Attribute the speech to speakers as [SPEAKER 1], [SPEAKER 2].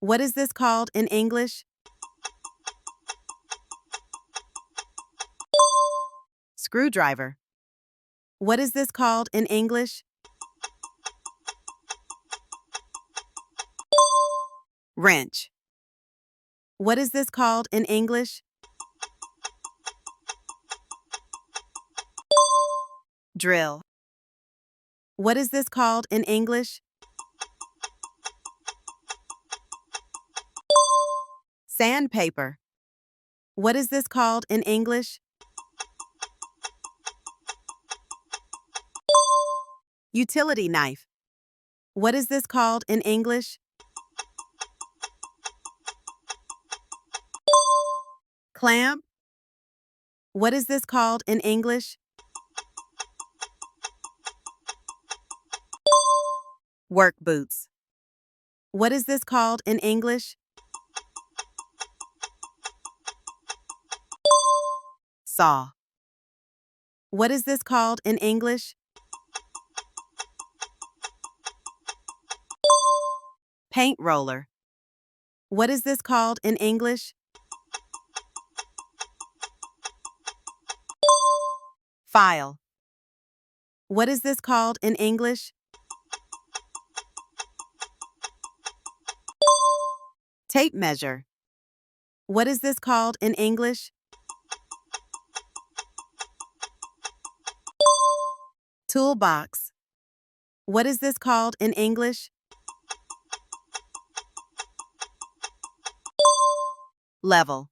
[SPEAKER 1] What is this called in English? Screwdriver. What is this called in English? Wrench. What is this called in English? Drill. What is this called in English? Sandpaper. What is this called in English? Utility knife. What is this called in English? Clamp. What is this called in English? Work boots. What is this called in English? Saw. What is this called in English? Paint roller. What is this called in English? File. What is this called in English? Tape measure. What is this called in English? Toolbox. What is this called in English? Level.